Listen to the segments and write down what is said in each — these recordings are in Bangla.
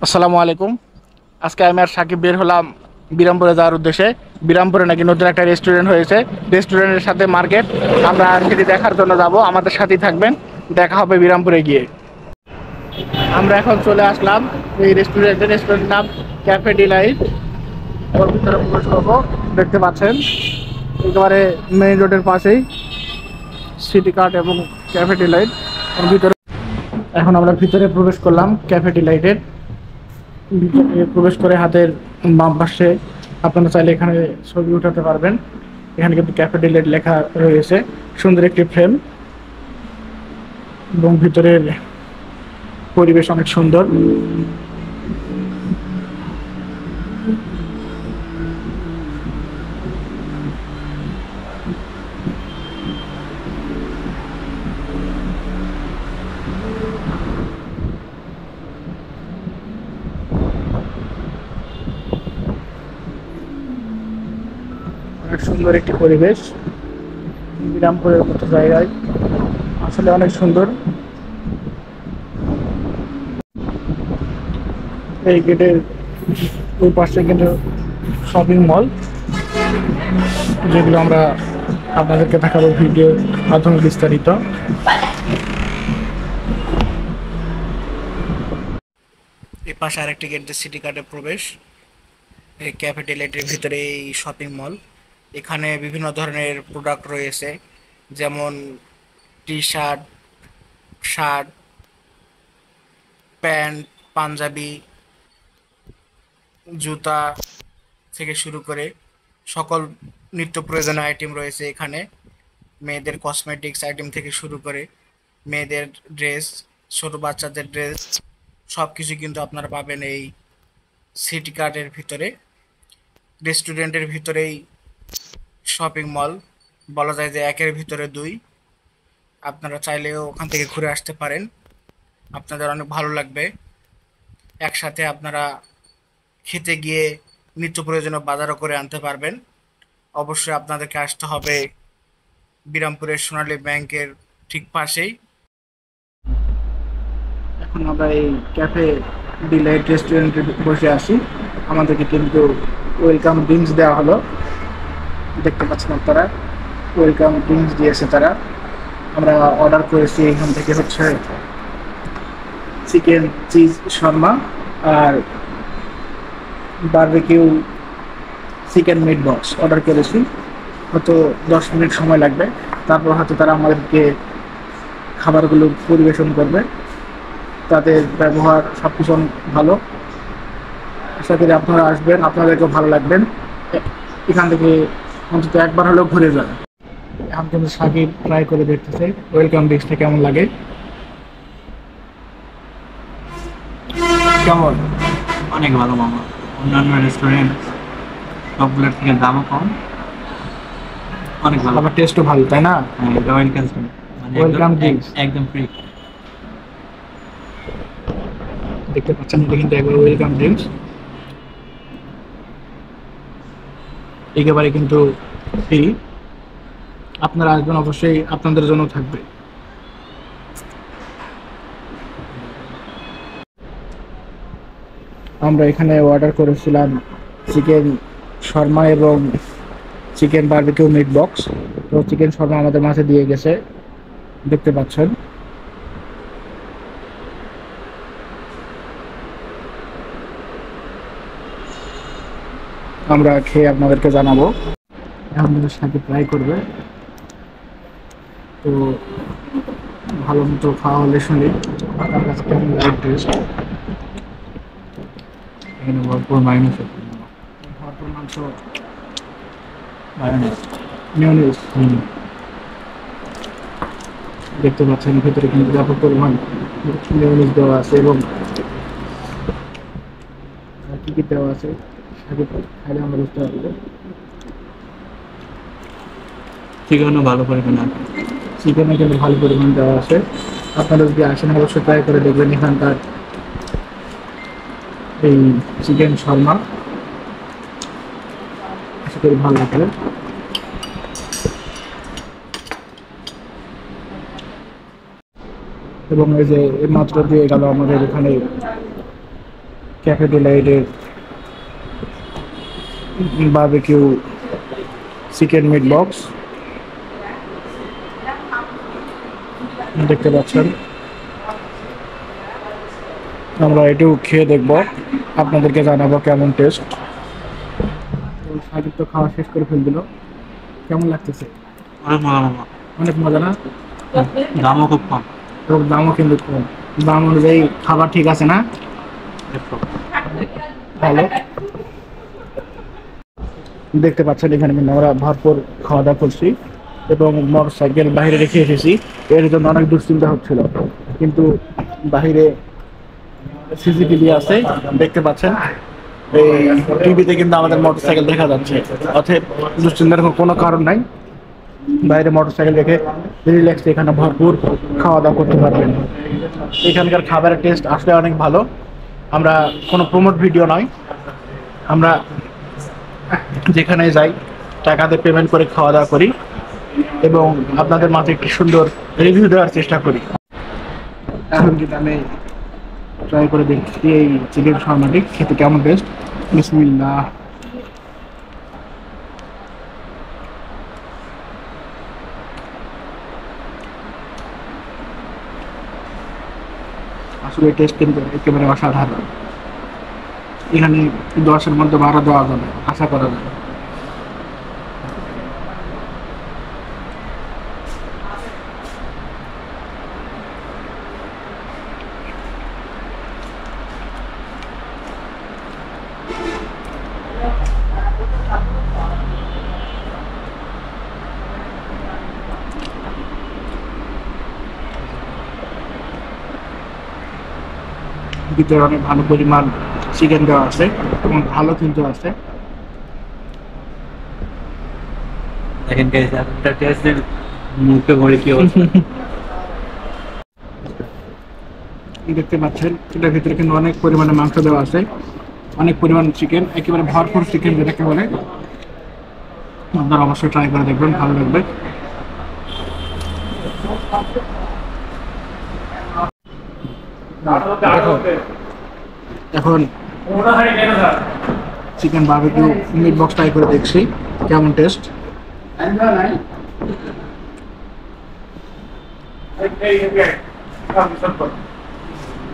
আসসালামু আলাইকুম। আজকে আমি আর সাকিব বের হলাম বিরামপুরে যাওয়ার উদ্দেশ্যে। বিরামপুরে নাকি নতুন একটা রেস্টুরেন্ট হয়েছে, রেস্টুরেন্টের সাথে মার্কেট। আমরা সেটি দেখার জন্য যাব, আমাদের সাথেই থাকবেন। দেখা হবে বিরামপুরে গিয়ে। আমরা এখন চলে আসলাম এই রেস্টুরেন্টের নাম ক্যাফে ডিলাইট। ওর ভিতরে প্রবেশ করবো। দেখতে পাচ্ছেন একেবারে মেইন রোডের পাশেই সিটি কার্ট এবং ক্যাফে ডিলাইট ওর ভিতরে। এখন আমরা ভিতরে প্রবেশ করলাম ক্যাফে ডিলাইটের ভিতরে। প্রবেশ করে হাতের বাম পাশে আপনারা চাইলে এখানে ছবি উঠাতে পারবেন। এখানে কিন্তু ক্যাফে ডিলাইট লেখা রয়েছে, সুন্দর একটি ফ্রেম, এবং ভিতরের পরিবেশ অনেক সুন্দর। অনেক সুন্দর একটি পরিবেশ বিরামপুরের মতো জায়গায়, আসলে অনেক সুন্দর। এই গেটের ওই পাশে কিন্তু শপিং মল, যেগুলো আমরা আপনাদেরকে দেখাবো ভিডিওর মাধ্যমে বিস্তারিত। এই পাশে আরেকটি গেট দিয়ে সিটি কার্ডে প্রবেশ। এই ক্যাফে ডিলাইটের ভিতরে এই শপিং মল। এখানে বিভিন্ন ধরনের প্রোডাক্ট রয়েছে, যেমন T shirt, shirt, pant, Punjabi, জুতা থেকে শুরু করে সকল নিত্য প্রয়োজনীয় আইটেম রয়েছে এখানে। মেয়েদের কসমেটিক্স আইটেম থেকে শুরু করে মেয়েদের ড্রেস, ছোট বাচ্চাদের ড্রেস, সব কিছু কিন্তু আপনারা পাবেন এই সিটি কার্টের ভিতরে। রেস্টুরেন্টের ভিতরেই শপিং মল, বলা যায় যে একের ভিতরে দুই। আপনারা চাইলেও ওখান থেকে ঘুরে আসতে পারেন, আপনাদের অনেক ভালো লাগবে। একসাথে আপনারা খেতে গিয়ে নিত্য প্রয়োজনীয় বাজারও করে আনতে পারবেন। অবশ্যই আপনাদেরকে আসতে হবে বিরামপুরের সোনালী ব্যাংকের ঠিক পাশেই। এখন আমরা এই ক্যাফে ডিলাইট রেস্টুরেন্টে বসে আছি। আমাদেরকে কিন্তু ওয়েলকাম ড্রিঙ্কস দেওয়া হলো, দেখতে পাচ্ছেন আপনারা। ওয়েলকাম ড্রিঙ্কস দিয়েছে তারা। আমরা অর্ডার করেছি এখান থেকে হচ্ছে চিকেন চিজ শর্মা আর barbecue chicken meat box order করেছি। হয়তো 10 মিনিট সময় লাগবে, তারপর হয়তো তারা আমাদেরকে খাবারগুলো পরিবেশন করবে। তাদের ব্যবহার সব কিছু ভালো। আশা করি আপনারা আসবেন, আপনাদেরকেও ভালো লাগবেন। এখান থেকে অন্তত একবার হলেও ঘুরে যান। এখন কিন্তু সাকিব ট্রাই করে দেখতেছে ওয়েলকাম ড্রিঙ্কসটা কেমন লাগে। কেমন? অনেক ভালো মামা। অন্যান্য রেস্টুরেন্ট সবগুলোর থেকে দামও কম, অনেক ভালো। আবার টেস্টও ভালো, তাই না? হ্যাঁ, এটা ওয়েলকাম মানে ওয়েলকাম ড্রিঙ্কস একদম ফ্রি। দেখতে পাচ্ছেন, এটা কিন্তু একবার ওয়েলকাম ড্রিঙ্কস একেবারে কিন্তু ফ্রি। আপনারা আসবেন, অবশ্যই আপনাদের জন্য থাকবে। আমরা এখানে অর্ডার করেছিলাম চিকেন শর্মা এবং চিকেন বারবিকিউ মিট বক্স। তো চিকেন শর্মা আমাদের মাঝে দিয়ে গেছে, দেখতে পাচ্ছেন। আমরা খেয়ে আপনাদেরকে জানাবো। আমাদের সাথে ট্রাই করবে। তো ভালো মতো খাওয়া হলে শুনি আপনার কাছে কেমন লাগে টেস্ট। এখানে ভরপুর মাইনাস আছে। ভরপুর মাংস, মায়োনিজ। মিউনিস দেখতে পাচ্ছেন, ভিতরে কিন্তু ব্যাপক পরিমাণ মিউনিস দেওয়া আছে এবং কি কি দেওয়া আছে সাথে খাইলে আমরা বুঝতে পারবো। চিকেনও ভালো পরিমাণ আছে। চিকেনে কিন্তু ভালো পরিমাণ দেওয়া আছে। আপনারা যদি আসেন অবশ্যই ট্রাই করে দেখবেন এখানকার এই চিকেন শর্মা। আশা করি ভালো লাগবে। এবং এই যে মাত্র দিয়ে গেল আমাদের এখানে ক্যাফে ডিলাইটের বারবিকিউ চিকেন মিট বক্স দেখতে পাচ্ছেন। আমরা এটাও খেয়ে দেখবো, আপনাদেরকে জানাবো কেমন টেস্ট। সাজিদ তো খাওয়া শেষ করে ফেল দিল। কেমন লাগতেছে? অনেক মজা মামা। অনেক মজা না? দামও খুব কম। তো দামও কিন্তু কম, দাম অনুযায়ী খাবার ঠিক আছে না? ভালো। দেখতে পাচ্ছেন এখানে কিন্তু আমরা ভরপুর খাওয়া দাওয়া করছি এবং মোটর সাইকেল বাইরে রেখে এসেছি। এর জন্য অনেক দুশ্চিন্তা হচ্ছিল, কিন্তু বাহিরে সিসিটিভি আছে, দেখতে পাচ্ছেন। এই টিভিতে কিন্তু আমাদের মোটর সাইকেল দেখা যাচ্ছে, অতএব দুশ্চিন্তার কোনো কারণ নাই। বাইরে মোটর সাইকেল রেখে রিল্যাক্স এখানে ভরপুর খাওয়া দাওয়া করতে পারবেন। এখানকার খাবারের টেস্ট আসলে অনেক ভালো। আমরা কোনো প্রমোট ভিডিও নয়, আমরা যেখানে যাই টাকাতে পেমেন্ট করে খাওয়া দাওয়া করি এবং আপনাদের মাঝে একটি সুন্দর রিভিউ দেওয়ার চেষ্টা করি। এখন কিন্তু আমি ট্রাই করে দেখছি এই চিকেন শর্মাটি খেতে কেমন টেস্ট। বিসমিল্লাহ। আসলে টেস্ট কিন্তু একেবারে অসাধারণ। এখানে 10-এর মধ্যে 12 দেওয়া যাবে, আশা করা যায়। ভিতরে অনেক ভালো পরিমাণ চিকেন দেওয়া আছে এবং ভালো কিন্তু আছে। দেখেন গাইস, আপনারা টেস্ট দেন, মুখে ভরে কি অবস্থা। দেখতে পাচ্ছেন এটার ভিতরে কিন্তু অনেক পরিমাণে মাংস দেওয়া আছে, অনেক পরিমাণ চিকেন, একেবারে ভরপুর চিকেন যেটাকে বলে। আপনারা অবশ্যই ট্রাই করে দেখবেন, ভালো লাগবে। এখন chicken barbecue meat box try করে দেখছি কেমন টেস্ট।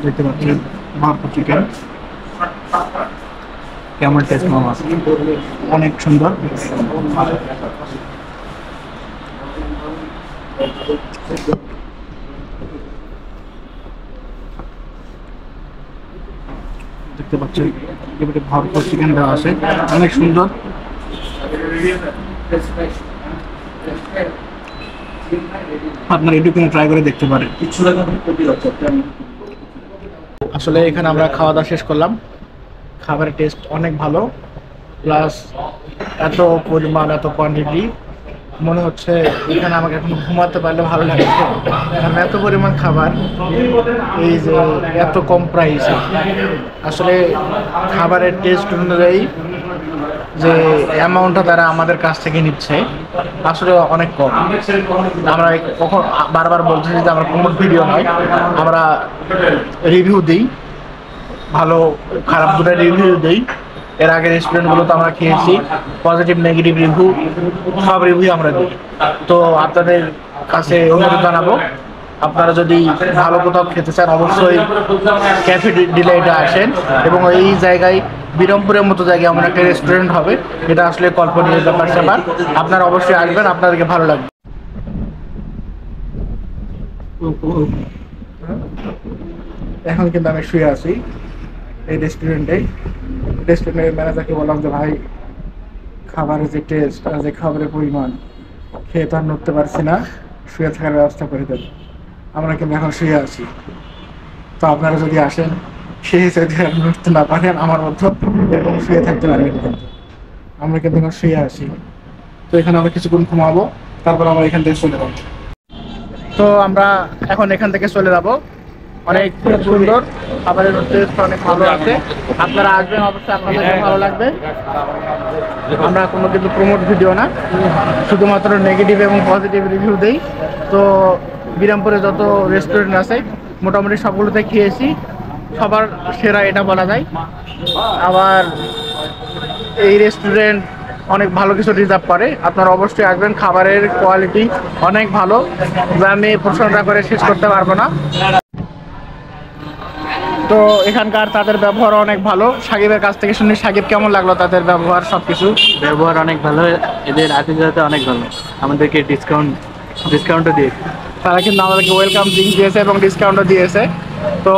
দেখতে পাচ্ছেন ভরপুর চিকেন, কেমন টেস্ট মামা? অনেক সুন্দর। দেখতে পাচ্ছেন এবারে ভরপুর চিকেন দেওয়া আছে, অনেক সুন্দর। আপনার এটুকু ট্রাই করে দেখতে পারেন। আসলে এখানে আমরা খাওয়া দাওয়া শেষ করলাম, খাবারের টেস্ট অনেক ভালো, প্লাস এত পরিমাণ এত কোয়ান্টিটি, মনে হচ্ছে এখানে আমাকে এখন ঘুমাতে পারলে ভালো লাগবে, কারণ এত পরিমাণ খাবার, এই যে এত কম প্রাইস। আসলে খাবারের টেস্ট অনুযায়ী যে অ্যামাউন্টটা তারা আমাদের কাছ থেকে নিচ্ছে আসলে অনেক কম। আমরা কখন বারবার বলতেছি যে আমরা প্রমোট ভিডিও নয়, আমরা রিভিউ দিই, ভালো খারাপ দুটো রিভিউ দিই। এর আগে রেস্টুরেন্টগুলোতে আমরা খেয়েছি, পজিটিভ নেগেটিভ রিভিউ সব রিভিউ আমরা দিই। তো আপনাদের কাছে অনুরোধ জানাবো, আপনারা যদি ভালো কোথাও খেতে চান অবশ্যই ক্যাফে ডিলাইটে আসেন, এবং এই জায়গায় বিরামপুরের মতো জায়গায় এমন একটা রেস্টুরেন্ট হবে, এটা আসলে কল্পনীয় ব্যাপার স্যাপার। আপনারা অবশ্যই আসবেন, আপনাদেরকে ভালো লাগবে। এখন কিন্তু আমি শুয়ে আছি এই রেস্টুরেন্টের ম্যানেজারকে বললাম যে ভাই, খাবারের যে টেস্ট আর যে খাবারের পরিমাণ, খেয়ে তো আর নড়তে পারছি না, শুয়ে থাকার ব্যবস্থা করে দেব। আমরা কিন্তু এখন শুয়ে আছি, তো আপনারা যদি আসেন, সেই যদি আর নড়তে না পারেন আমার মতো এরকম শুয়ে থাকতে পারবেন। কিন্তু আমরা কিন্তু এখন শুয়ে আছি, তো এখানে আমরা কিছুক্ষণ ঘুমাবো, তারপর আমরা এখান থেকে চলে যাবো। তো আমরা এখন এখান থেকে চলে যাব। অনেক সুন্দর, খাবারের টেস্ট অনেক ভালো আছে, আপনারা আসবেন অবশ্যই, আপনাদের ভালো লাগবে। আমরা কোনো কিন্তু প্রমোট ভিডিও না, শুধুমাত্র নেগেটিভ এবং পজিটিভ রিভিউ দেই। তো বিরামপুরে যত রেস্টুরেন্ট আছে মোটামুটি সবগুলোতে খেয়েছি, সবার সেরা এটা বলা যায়। আবার এই রেস্টুরেন্ট অনেক ভালো কিছু রিজার্ভ করে, আপনারা অবশ্যই আসবেন। খাবারের কোয়ালিটি অনেক ভালো, যা আমি প্রশংসা করে শেষ করতে পারবো না। তো এখানকার তাদের ব্যবহার অনেক ভালো। সাকিবের কাছ থেকে শুনি, সাকিব কেমন লাগলো তাদের ব্যবহার সবকিছু? ব্যবহার অনেক ভালো, এদের আতিথেয়তা অনেক ভালো, আমাদেরকে ডিসকাউন্টও দিয়েছে। তারা কিন্তু আমাদেরকে ওয়েলকাম ড্রিঙ্ক দিয়েছে এবং ডিসকাউন্টও দিয়েছে। তো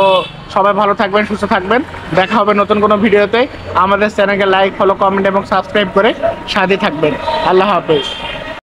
সবাই ভালো থাকবেন, সুস্থ থাকবেন, দেখা হবে নতুন কোনো ভিডিওতে। আমাদের চ্যানেলকে লাইক, ফলো, কমেন্ট এবং সাবস্ক্রাইব করে সাথে থাকবেন। আল্লাহ হাফেজ।